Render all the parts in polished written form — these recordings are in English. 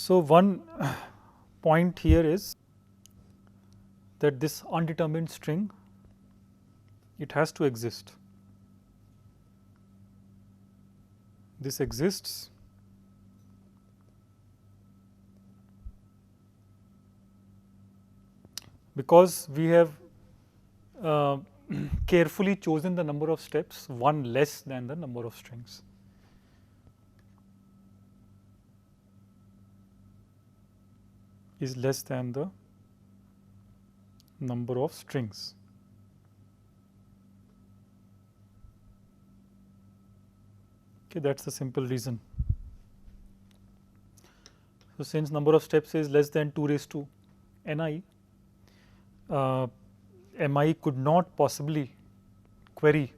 So, one point here is that this undetermined string, it has to exist. This exists because we have carefully chosen the number of steps, one less than the number of strings. Is less than the number of strings. Okay, that's the simple reason. So, since number of steps is less than 2 raised to ni, mi could not possibly query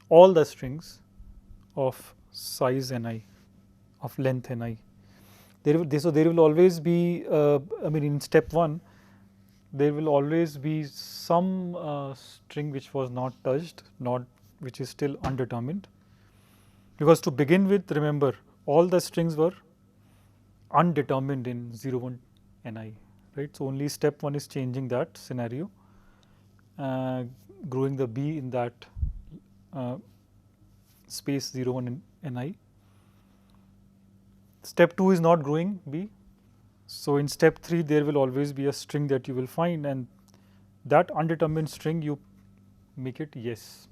all the strings of size ni, of length ni. So, there will always be, I mean, in step 1, there will always be some string which was not touched, which is still undetermined. Because to begin with, remember, all the strings were undetermined in 0, 1 ni, right. So, only step 1 is changing that scenario, growing the b in that space 0, 1 ni. Step 2 is not growing b. So, in step 3 there will always be a string that you will find, and that undetermined string you make it yes,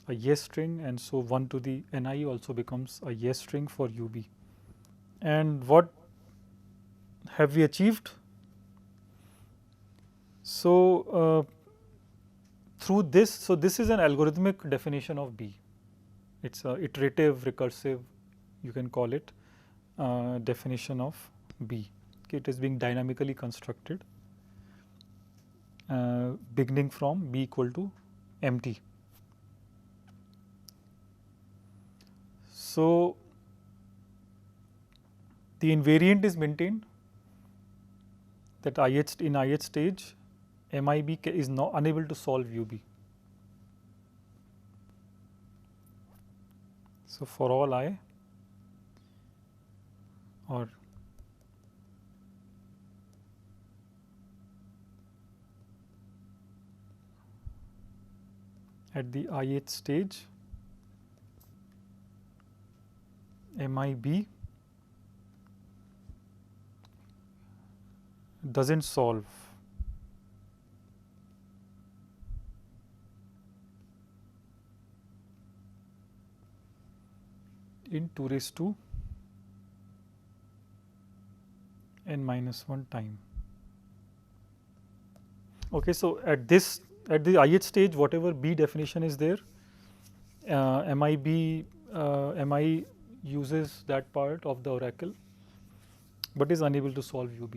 a yes string, and so 1 to the ni also becomes a yes string for ub. And what have we achieved? So, through this, so this is an algorithmic definition of b. It is a iterative, recursive, you can call it, definition of b. Okay, it is being dynamically constructed, beginning from b equal to empty. So, the invariant is maintained that in ith stage MIB is not unable to solve UB. So, for all I, or at the ith stage MIB does not solve in 2 raised to n minus 1 time. Okay, so at the ith stage, whatever b definition is there, MI uses that part of the oracle, but is unable to solve UB,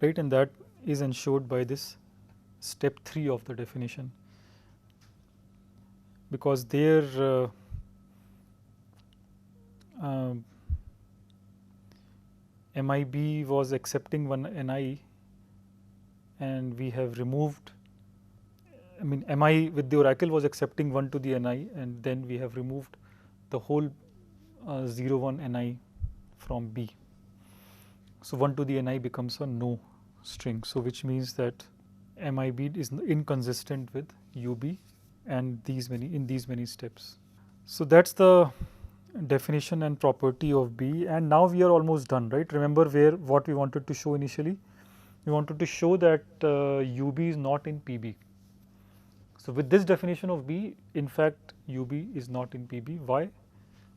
right, and that is ensured by this step 3 of the definition, because there MIB was accepting one ni, and we have removed, I mean MI with the oracle was accepting 1 to the ni, and then we have removed the whole 0, 1 ni from b. So, 1 to the ni becomes a no string. So, which means that MIB is inconsistent with UB and in these many steps. So, that is the definition and property of B, and now we are almost done, right. Remember what we wanted to show initially? We wanted to show that UB is not in PB. So, with this definition of B, in fact UB is not in PB. Why?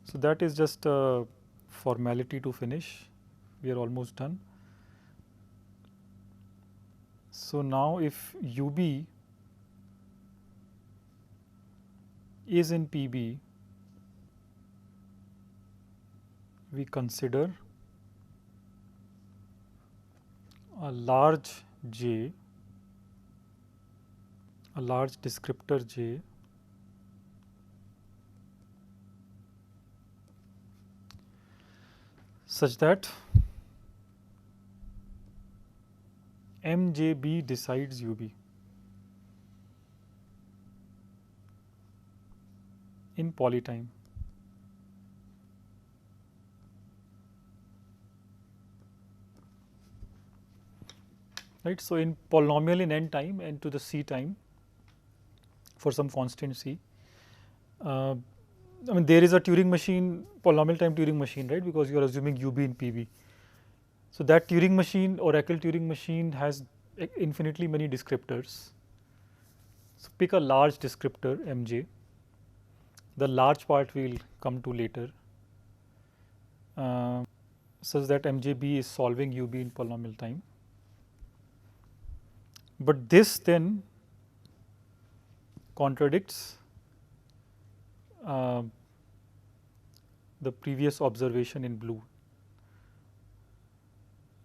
So, that is just a formality to finish. We are almost done. So, now if UB is in PB, we consider a large J, a large descriptor J such that MJB decides UB in polytime. right? So in polynomial in n time, n to the c time, for some constant c, uh, I mean there is a Turing machine, polynomial time Turing machine, right? Because you are assuming UB in PB. So that Turing machine, Oracle Turing machine, has infinitely many descriptors. So pick a large descriptor mj. The large part we will come to later, uh, such that mjb is solving UB in polynomial time. But this then contradicts uh, the previous observation in blue,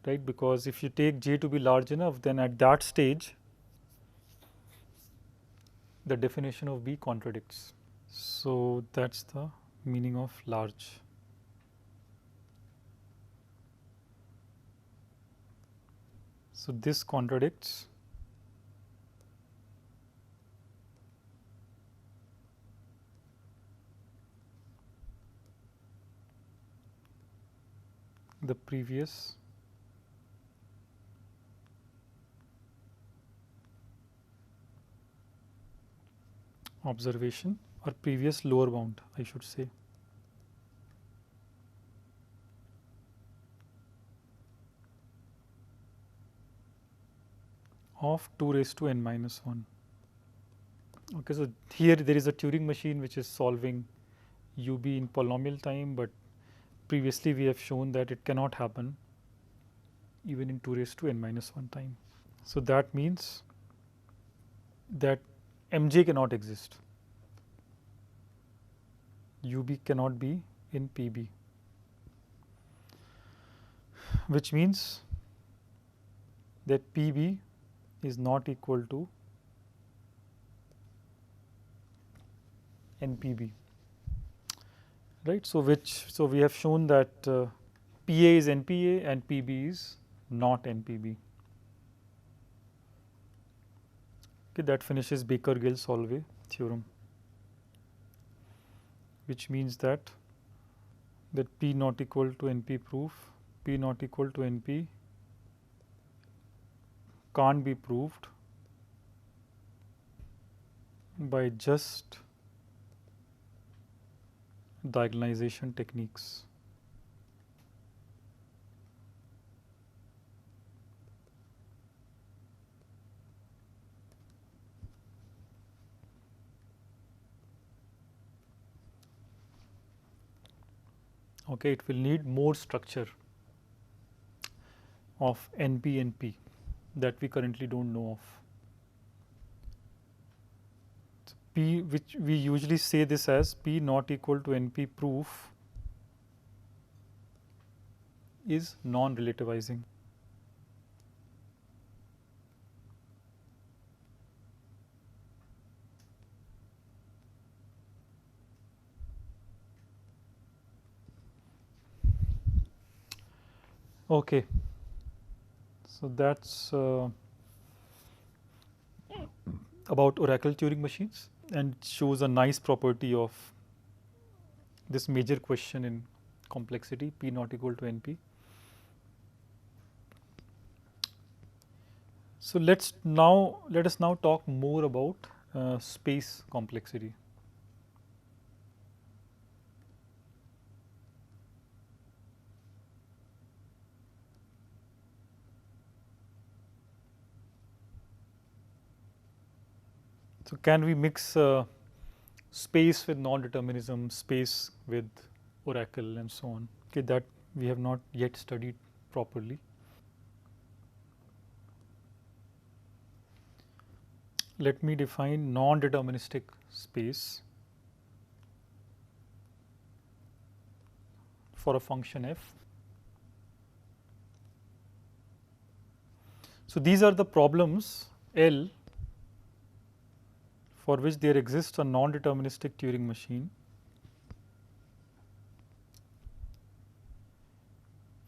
right? Because if you take j to be large enough, then at that stage the definition of B contradicts. So that's the meaning of large. So this contradicts the previous observation, or previous lower bound, I should say, of 2 raised to n minus 1. Okay, so here there is a Turing machine which is solving UB in polynomial time, but previously we have shown that it cannot happen even in 2 raised to n minus 1 time. So that means that mj cannot exist. UB cannot be in PB, which means that PB is not equal to NPB, right? So so we have shown that PA is NPA and PB is not NPB. Okay, that finishes Baker-Gill-Solvay theorem, which means that P not equal to NP proof, P not equal to NP can't be proved by just diagonalization techniques. Okay, it will need more structure of NP and P that we currently don't know of. P, which we usually say this as P not equal to NP proof, is non-relativizing. Okay, so that's about Oracle Turing machines, and shows a nice property of this major question in complexity, P not equal to NP. So let us now talk more about space complexity. So can we mix space with non-determinism, space with Oracle, and so on? Okay, that we have not yet studied properly. Let me define non-deterministic space for a function f. So these are the problems L for which there exists a non-deterministic Turing machine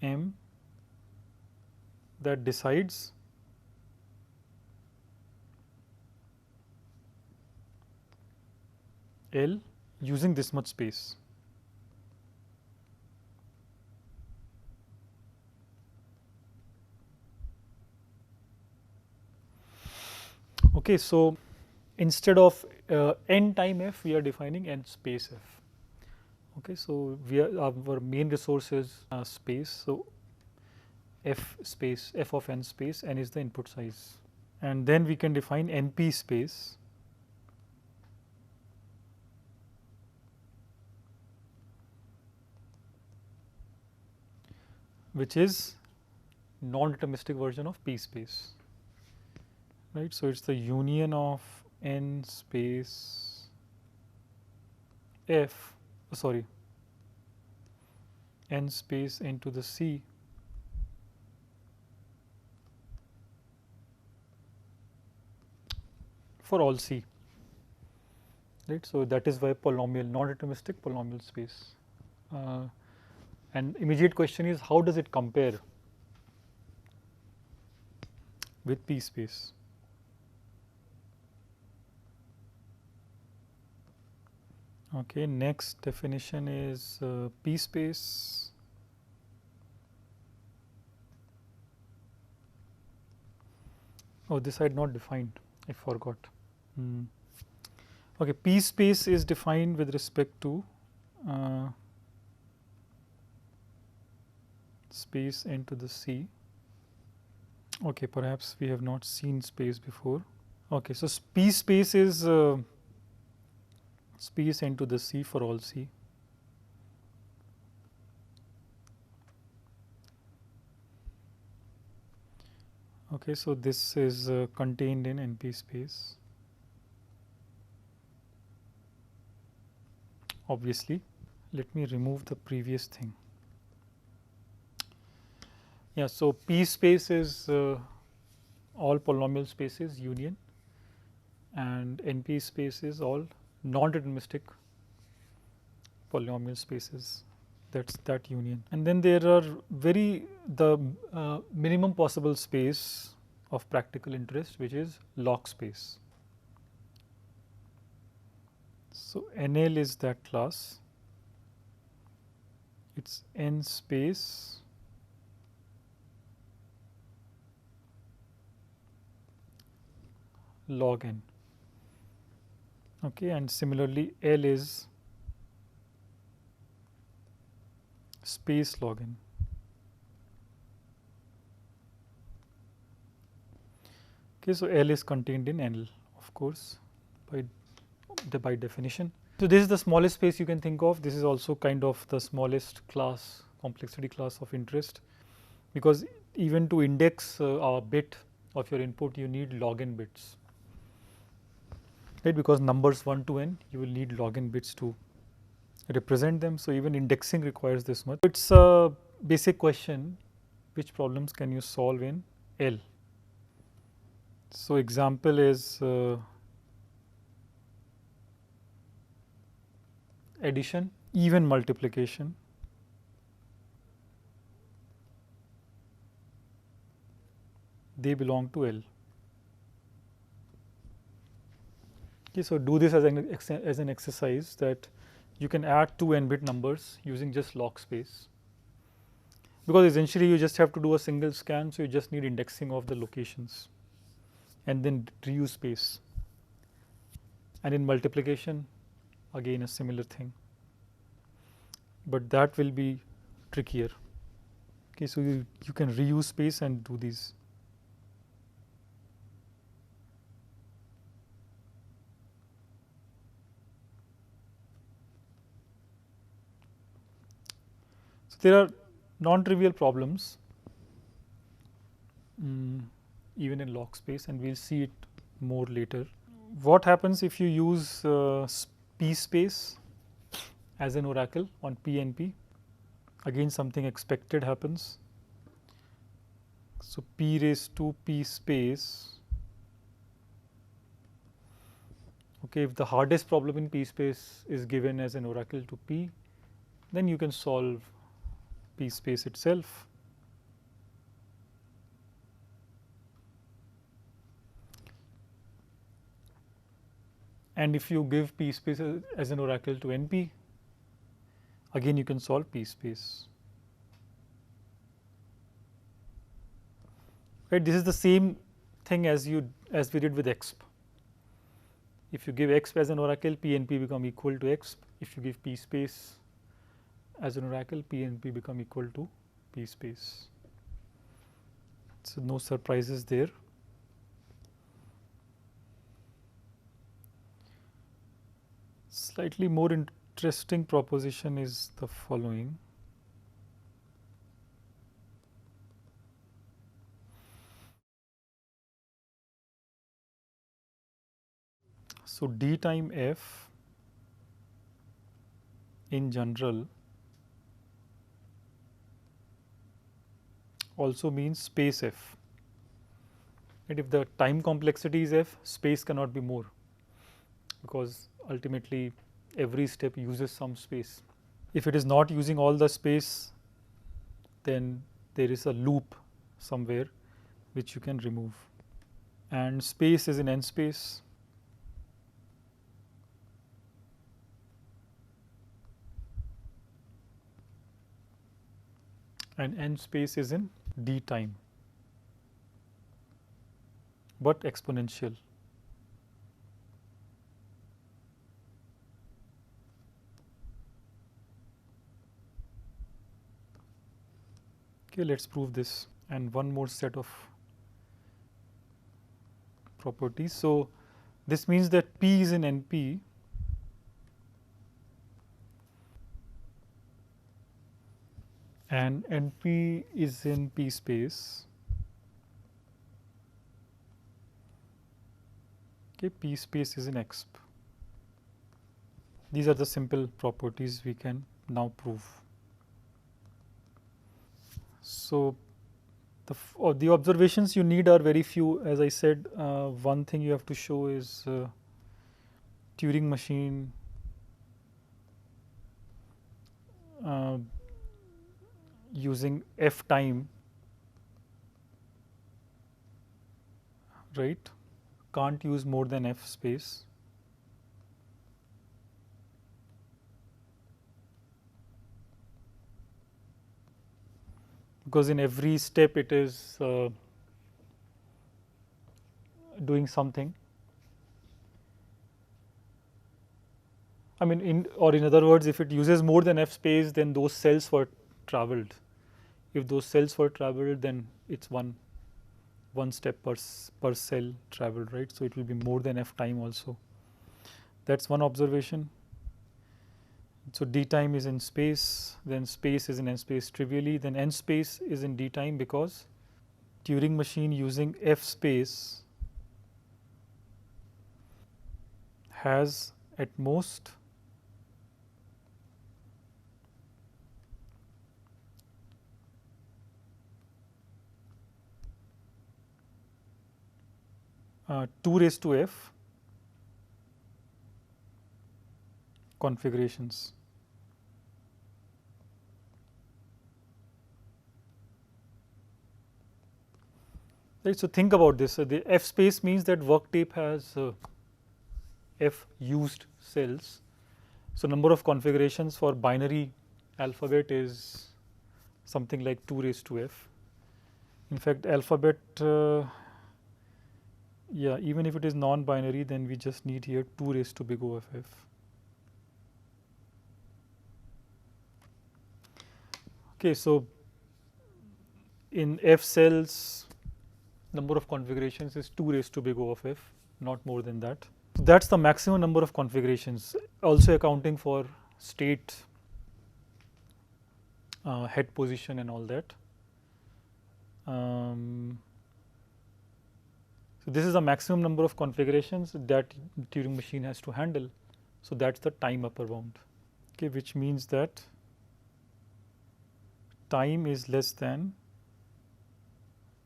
M that decides L using this much space. Okay, so instead of n time f, we are defining n space f. Okay, so our main resource is space. So f space, f of n space, n is the input size, and then we can define np space, which is non-deterministic version of p space, right? So it's the union of n space f, sorry, n space into the c for all c, right? So that is why polynomial, non-deterministic polynomial space. And immediate question is, how does it compare with p space? Okay, next definition is p space. Oh, this I had not defined, I forgot. Okay, p space is defined with respect to space into the c. Okay, perhaps we have not seen space before. Okay, so p space is space into the c for all c. Okay, so this is contained in NP space. Obviously, let me remove the previous thing. Yeah, so P space is all polynomial spaces union, and NP space is all non-deterministic polynomial spaces. That's that union. And then there are the minimum possible space of practical interest, which is log space. So NL is that class. It's n space log n. Okay, and similarly L is space log n. Okay, so L is contained in L, of course, by definition. So this is the smallest space you can think of. This is also kind of the smallest class, complexity class of interest, because even to index a bit of your input, you need log n bits, right? Because numbers 1 to n, you will need log n bits to represent them. So even indexing requires this much. It's a basic question: which problems can you solve in L? So example is addition, even multiplication, they belong to L. Okay, so do this as an exercise, that you can add two n-bit numbers using just log space, because essentially you just have to do a single scan, so you just need indexing of the locations and then reuse space. And in multiplication, again a similar thing, but that will be trickier. Okay, so you can reuse space and do these. So there are non-trivial problems even in log space, and we'll see it more later. What happens if you use p space as an oracle on P and P? Again, something expected happens. So p raised to p space. Okay, if the hardest problem in P space is given as an oracle to P, then you can solve P space itself. And if you give P space as an oracle to NP, again you can solve P space. Right, this is the same thing as we did with exp. If you give x as an oracle, P and P become equal to x. If you give P space as an oracle, P and P become equal to P space. So no surprises there. Slightly more interesting proposition is the following. So d time f in general also means space f. And if the time complexity is f, space cannot be more, because ultimately every step uses some space. If it is not using all the space, then there is a loop somewhere which you can remove. And space is in n space. And n space is in d time, but exponential. Okay, let's prove this. And one more set of properties. So this means that P is in NP and NP is in P space. Okay, P space is in Exp. These are the simple properties we can now prove. So the observations you need are very few. As I said, one thing you have to show is Turing machine using f time, right, can't use more than f space. Because in every step it is doing something. I mean, in other words, if it uses more than f space, then those cells were traveled. If those cells were traveled, then it's one step per cell traveled, right? So it will be more than f time also. That's one observation. So d time is in space, then space is in n space trivially, then n space is in d time because Turing machine using f space has at most uh, 2 raised to f configurations. Right, so think about this. The f space means that work tape has f used cells. So number of configurations for binary alphabet is something like 2 raised to f. In fact, alphabet, yeah, even if it is non-binary, then we just need here 2 raised to big O of f. Okay, so in f cells, number of configurations is 2 raised to big O of f, not more than that. So that's the maximum number of configurations, also accounting for state, head position and all that. So this is the maximum number of configurations that Turing machine has to handle. So that's the time upper bound, okay, which means that time is less than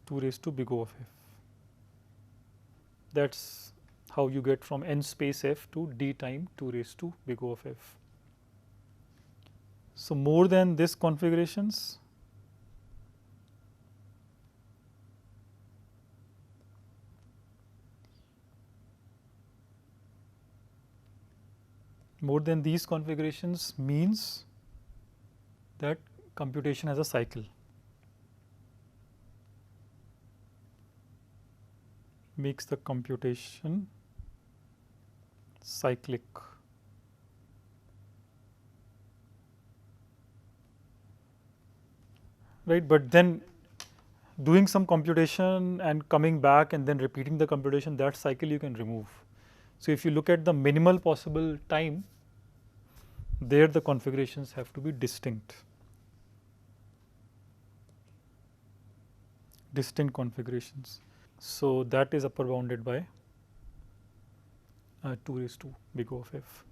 2 raised to big O of f. That's how you get from n space f to d time 2 raised to big O of f. So more than this configurations, more than these configurations means that computation has a cycle. Makes the computation cyclic. Right, but then doing some computation and coming back and then repeating the computation, that cycle you can remove. So if you look at the minimal possible time, there the configurations have to be distinct configurations. So that is upper bounded by 2 raised to big O of f.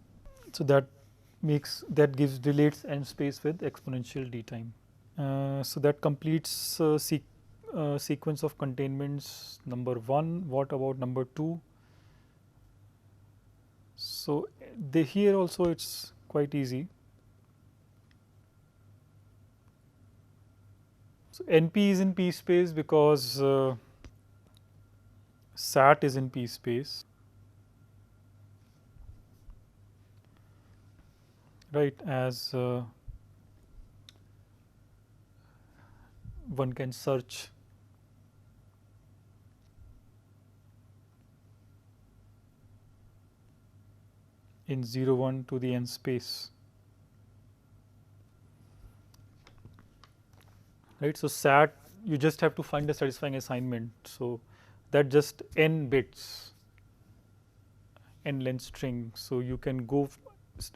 So that relates n space with exponential d time. So that completes sequence of containments number 1. What about number 2? So here also it's quite easy. So NP is in P space because SAT is in P space, right? As one can search in 0, 1 to the n space, right? So SAT, you just have to find a satisfying assignment. So that just n bits, n length string. So you can go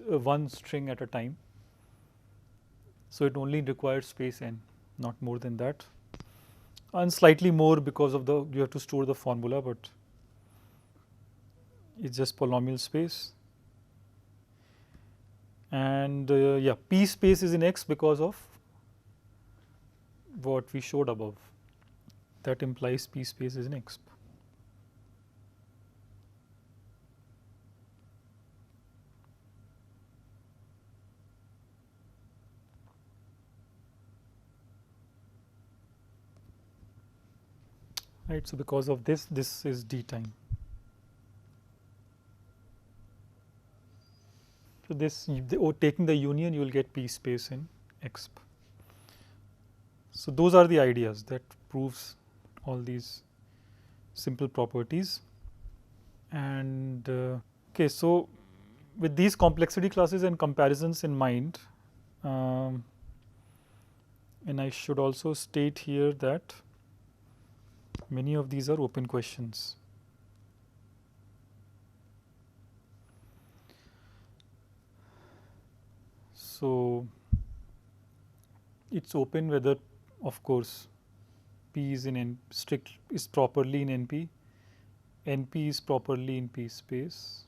one string at a time. So it only requires space n, not more than that, and slightly more because of you have to store the formula, but it's just polynomial space. And yeah, P space is in X because of what we showed above. That implies P space is in X. Right, so because of this is d time. So taking the union, you will get P space in X. So those are the ideas that proves all these simple properties. And okay, so with these complexity classes and comparisons in mind, and I should also state here that many of these are open questions. So it's open whether, of course, P is is properly in NP, NP is properly in P space,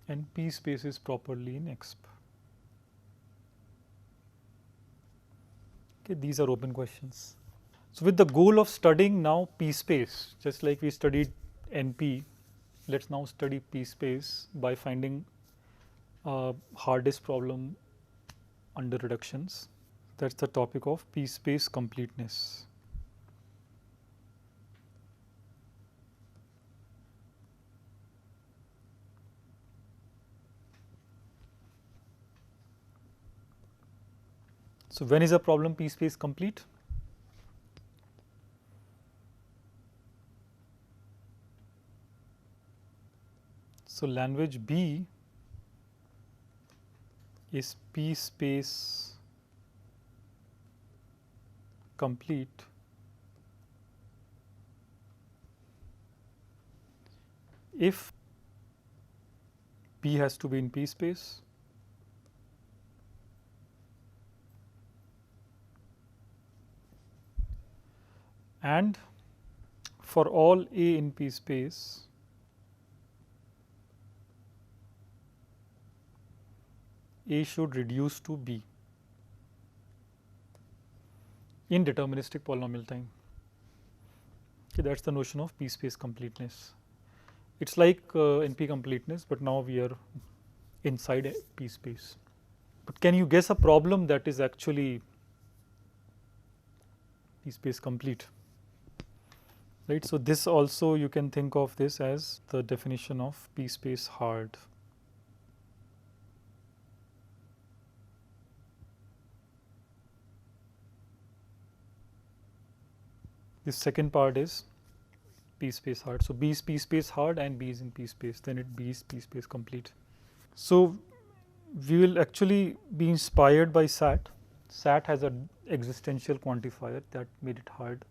and P space is properly in Exp. Okay, these are open questions. So with the goal of studying now P space, just like we studied NP, let's now study P space by finding a hardest problem under reductions. That's the topic of P space completeness. So when is a problem P space complete? So language B is P space complete if P has to be in P space and for all A in P space, A should reduce to B in deterministic polynomial time. Okay, that's the notion of P space completeness. It's like NP completeness, but now we are inside a P space. But can you guess a problem that is actually P space complete? Right. So this also you can think of this as the definition of P space hard. The second part is p space hard. So B is p space hard and B is in p space, then B is p space complete. So we will actually be inspired by SAT. SAT has an existential quantifier that made it hard.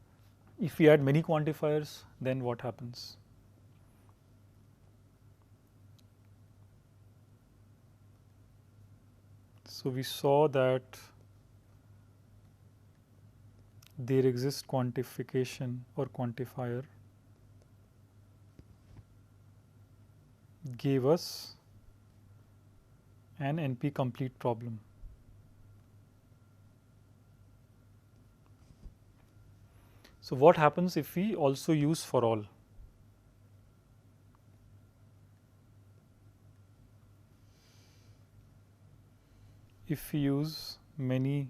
If we add many quantifiers, then what happens? So we saw that there exists quantification or quantifier gave us an NP complete problem. So what happens if we also use for all? If we use many,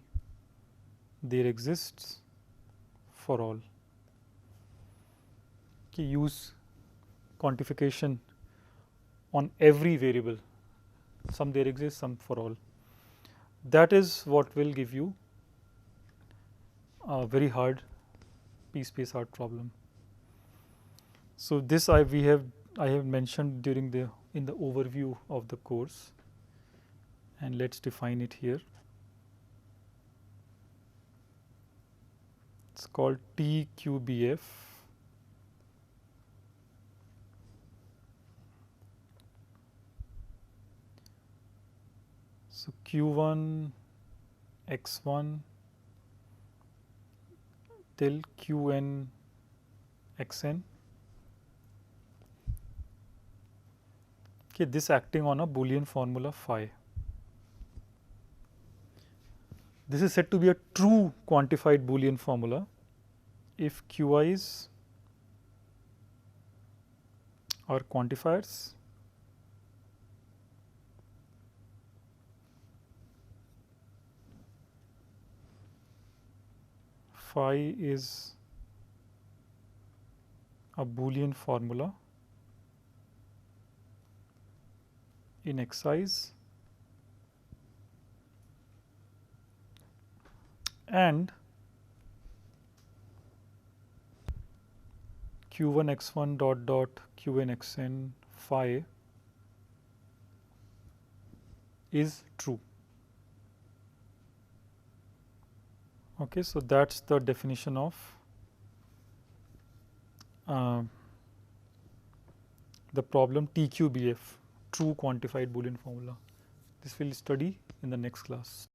there exists for all. Okay, use quantification on every variable. Some there exists, some for all. That is what will give you a very hard p space hard problem. So this I have mentioned during in the overview of the course, and let's define it here. It's called TQBF. So Q1 X1 till Qn Xn. Okay, this acting on a Boolean formula phi. This is said to be a true quantified Boolean formula if Qi's are quantifiers phi is a Boolean formula in Xi's and Q1 X1 dot dot Qn Xn phi is true. Okay, so that's the definition of the problem TQBF, true quantified Boolean formula. This we'll study in the next class.